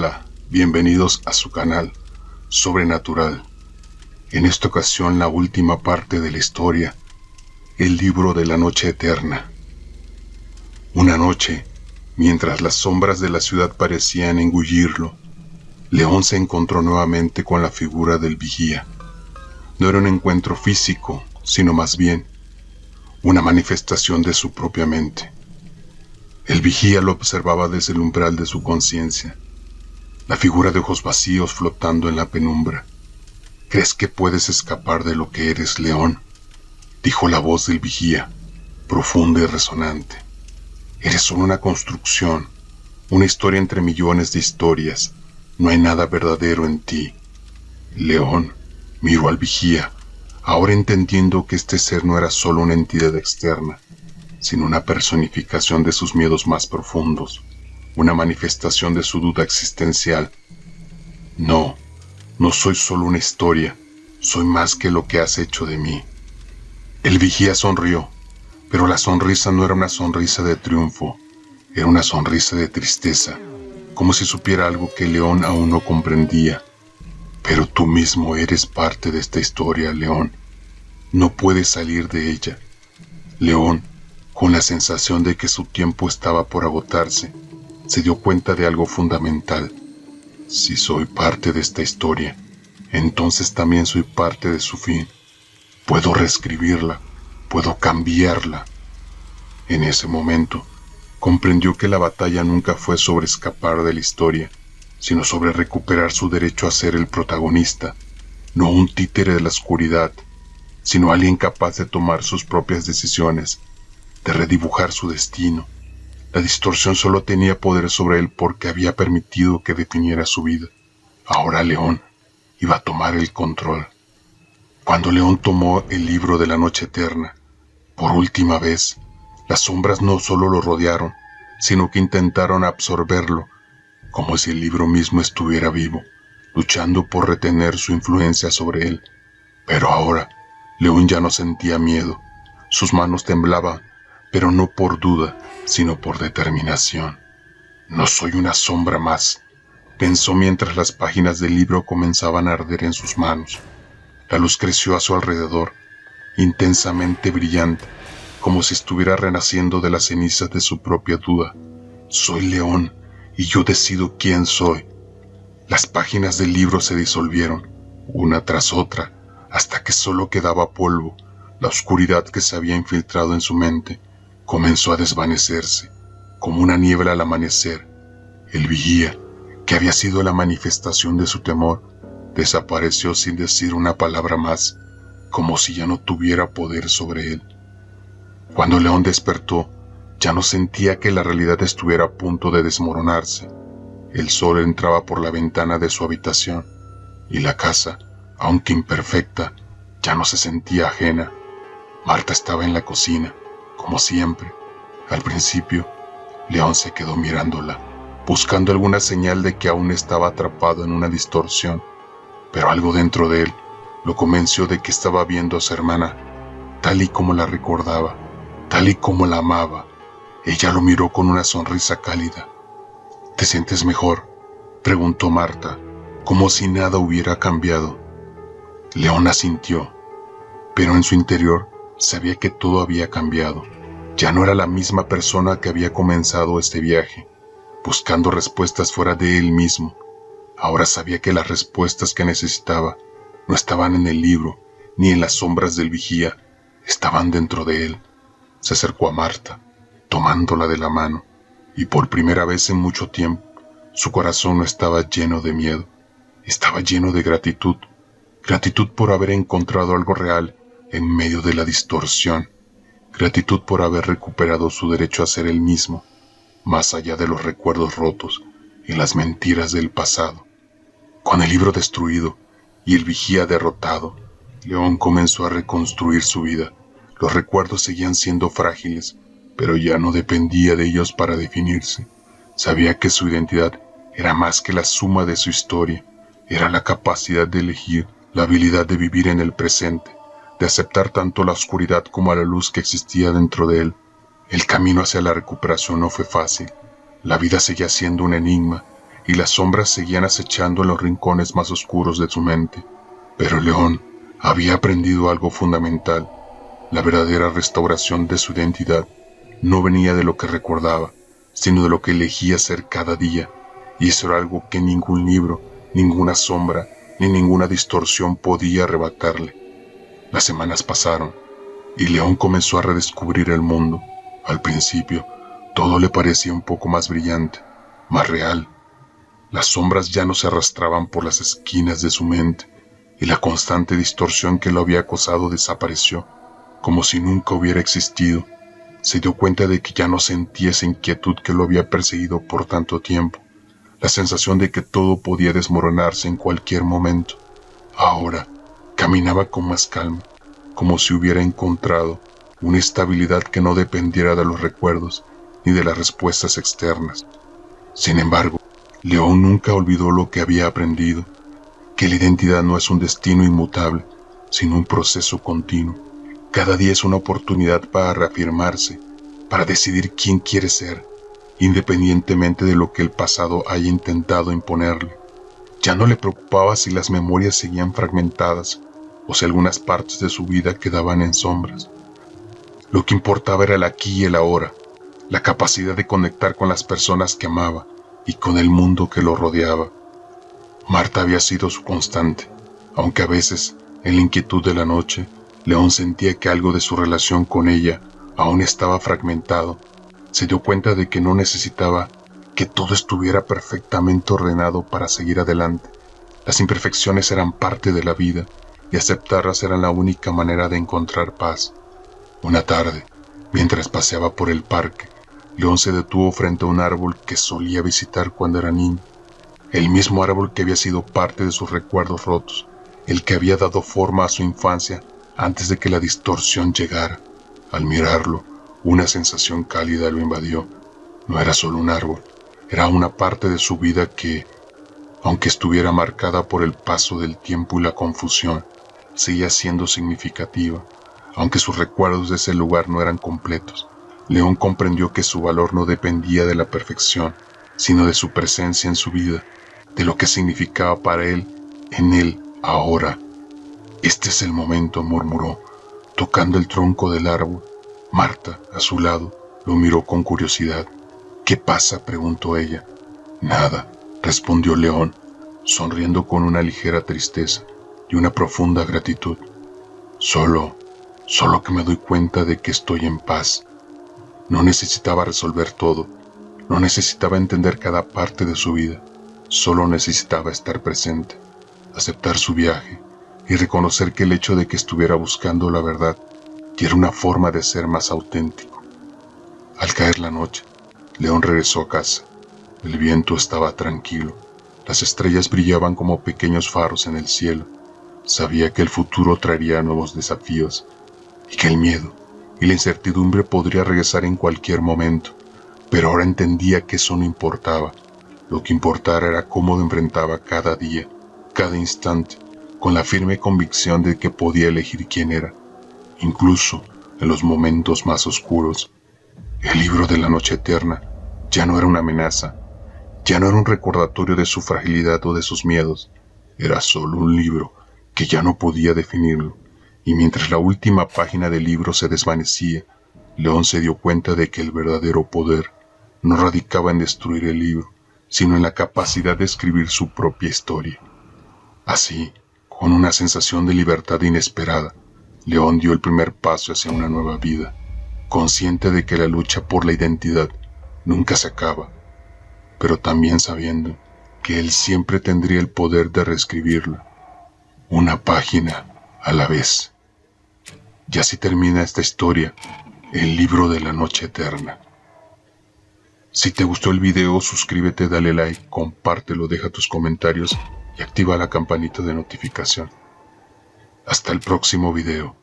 Hola, bienvenidos a su canal Sobrenatural. En esta ocasión la última parte de la historia, el libro de la noche eterna. Una noche, mientras las sombras de la ciudad parecían engullirlo, León se encontró nuevamente con la figura del vigía. No era un encuentro físico, sino más bien una manifestación de su propia mente. El vigía lo observaba desde el umbral de su conciencia, la figura de ojos vacíos flotando en la penumbra. ¿Crees que puedes escapar de lo que eres, León?, dijo la voz del vigía, profunda y resonante. Eres solo una construcción, una historia entre millones de historias. No hay nada verdadero en ti. León miró al vigía, ahora entendiendo que este ser no era solo una entidad externa, sino una personificación de sus miedos más profundos, una manifestación de su duda existencial. No soy solo una historia, soy más que lo que has hecho de mí. El vigía sonrió, pero la sonrisa no era una sonrisa de triunfo, era una sonrisa de tristeza, como si supiera algo que León aún no comprendía. Pero tú mismo eres parte de esta historia, León. No puedes salir de ella. León, con la sensación de que su tiempo estaba por agotarse, se dio cuenta de algo fundamental. Si soy parte de esta historia, entonces también soy parte de su fin. Puedo reescribirla, puedo cambiarla. En ese momento, comprendió que la batalla nunca fue sobre escapar de la historia, sino sobre recuperar su derecho a ser el protagonista, no un títere de la oscuridad, sino alguien capaz de tomar sus propias decisiones, de redibujar su destino. La distorsión solo tenía poder sobre él porque había permitido que definiera su vida. Ahora León iba a tomar el control. Cuando León tomó el libro de la noche eterna, por última vez, las sombras no solo lo rodearon, sino que intentaron absorberlo, como si el libro mismo estuviera vivo, luchando por retener su influencia sobre él. Pero ahora, León ya no sentía miedo. Sus manos temblaban, pero no por duda, sino por determinación. No soy una sombra más, pensó mientras las páginas del libro comenzaban a arder en sus manos. La luz creció a su alrededor, intensamente brillante, como si estuviera renaciendo de las cenizas de su propia duda. Soy León, y yo decido quién soy. Las páginas del libro se disolvieron, una tras otra, hasta que solo quedaba polvo. La oscuridad que se había infiltrado en su mente comenzó a desvanecerse, como una niebla al amanecer. El vigía, que había sido la manifestación de su temor, desapareció sin decir una palabra más, como si ya no tuviera poder sobre él. Cuando León despertó, ya no sentía que la realidad estuviera a punto de desmoronarse. El sol entraba por la ventana de su habitación, y la casa, aunque imperfecta, ya no se sentía ajena. Marta estaba en la cocina, como siempre. Al principio, León se quedó mirándola, buscando alguna señal de que aún estaba atrapado en una distorsión, pero algo dentro de él lo convenció de que estaba viendo a su hermana, tal y como la recordaba, tal y como la amaba. Ella lo miró con una sonrisa cálida. ¿Te sientes mejor?, preguntó Marta, como si nada hubiera cambiado. León asintió, pero en su interior sabía que todo había cambiado. Ya no era la misma persona que había comenzado este viaje, buscando respuestas fuera de él mismo. Ahora sabía que las respuestas que necesitaba no estaban en el libro, ni en las sombras del vigía, estaban dentro de él. Se acercó a Marta, tomándola de la mano, y por primera vez en mucho tiempo, su corazón no estaba lleno de miedo, estaba lleno de gratitud. Gratitud por haber encontrado algo real en medio de la distorsión. Gratitud por haber recuperado su derecho a ser él mismo, más allá de los recuerdos rotos y las mentiras del pasado. Con el libro destruido y el vigía derrotado, León comenzó a reconstruir su vida. Los recuerdos seguían siendo frágiles, pero ya no dependía de ellos para definirse. Sabía que su identidad era más que la suma de su historia, era la capacidad de elegir, la habilidad de vivir en el presente, de aceptar tanto la oscuridad como a la luz que existía dentro de él. El camino hacia la recuperación no fue fácil. La vida seguía siendo un enigma, y las sombras seguían acechando en los rincones más oscuros de su mente. Pero León había aprendido algo fundamental. La verdadera restauración de su identidad no venía de lo que recordaba, sino de lo que elegía ser cada día, y eso era algo que ningún libro, ninguna sombra, ni ninguna distorsión podía arrebatarle. Las semanas pasaron, y León comenzó a redescubrir el mundo. Al principio, todo le parecía un poco más brillante, más real. Las sombras ya no se arrastraban por las esquinas de su mente, y la constante distorsión que lo había acosado desapareció, como si nunca hubiera existido. Se dio cuenta de que ya no sentía esa inquietud que lo había perseguido por tanto tiempo, la sensación de que todo podía desmoronarse en cualquier momento. Ahora caminaba con más calma, como si hubiera encontrado una estabilidad que no dependiera de los recuerdos ni de las respuestas externas. Sin embargo, León nunca olvidó lo que había aprendido, que la identidad no es un destino inmutable, sino un proceso continuo. Cada día es una oportunidad para reafirmarse, para decidir quién quiere ser, independientemente de lo que el pasado haya intentado imponerle. Ya no le preocupaba si las memorias seguían fragmentadas o si algunas partes de su vida quedaban en sombras. Lo que importaba era el aquí y el ahora, la capacidad de conectar con las personas que amaba y con el mundo que lo rodeaba. Marta había sido su constante, aunque a veces, en la inquietud de la noche, León sentía que algo de su relación con ella aún estaba fragmentado. Se dio cuenta de que no necesitaba que todo estuviera perfectamente ordenado para seguir adelante. Las imperfecciones eran parte de la vida y aceptarlas era la única manera de encontrar paz. Una tarde, mientras paseaba por el parque, León se detuvo frente a un árbol que solía visitar cuando era niño. El mismo árbol que había sido parte de sus recuerdos rotos, el que había dado forma a su infancia antes de que la distorsión llegara. Al mirarlo, una sensación cálida lo invadió. No era solo un árbol, era una parte de su vida que, aunque estuviera marcada por el paso del tiempo y la confusión, seguía siendo significativa. Aunque sus recuerdos de ese lugar no eran completos, León comprendió que su valor no dependía de la perfección, sino de su presencia en su vida, de lo que significaba para él, en él, ahora. Este es el momento, murmuró, tocando el tronco del árbol. Marta, a su lado, lo miró con curiosidad. ¿Qué pasa?, preguntó ella. Nada, respondió León, sonriendo con una ligera tristeza y una profunda gratitud. Solo que me doy cuenta de que estoy en paz. No necesitaba resolver todo, no necesitaba entender cada parte de su vida, solo necesitaba estar presente, aceptar su viaje y reconocer que el hecho de que estuviera buscando la verdad era una forma de ser más auténtico. Al caer la noche, León regresó a casa. El viento estaba tranquilo, las estrellas brillaban como pequeños faros en el cielo. Sabía que el futuro traería nuevos desafíos y que el miedo y la incertidumbre podría regresar en cualquier momento, pero ahora entendía que eso no importaba. Lo que importaba era cómo enfrentaba cada día, cada instante, con la firme convicción de que podía elegir quién era, incluso en los momentos más oscuros. El libro de la noche eterna ya no era una amenaza, ya no era un recordatorio de su fragilidad o de sus miedos, era solo un libro que ya no podía definirlo, y mientras la última página del libro se desvanecía, León se dio cuenta de que el verdadero poder no radicaba en destruir el libro, sino en la capacidad de escribir su propia historia. Así, con una sensación de libertad inesperada, León dio el primer paso hacia una nueva vida, consciente de que la lucha por la identidad nunca se acaba, pero también sabiendo que él siempre tendría el poder de reescribirla, una página a la vez. Y así termina esta historia, el libro de la noche eterna. Si te gustó el video, suscríbete, dale like, compártelo, deja tus comentarios y activa la campanita de notificación. Hasta el próximo video.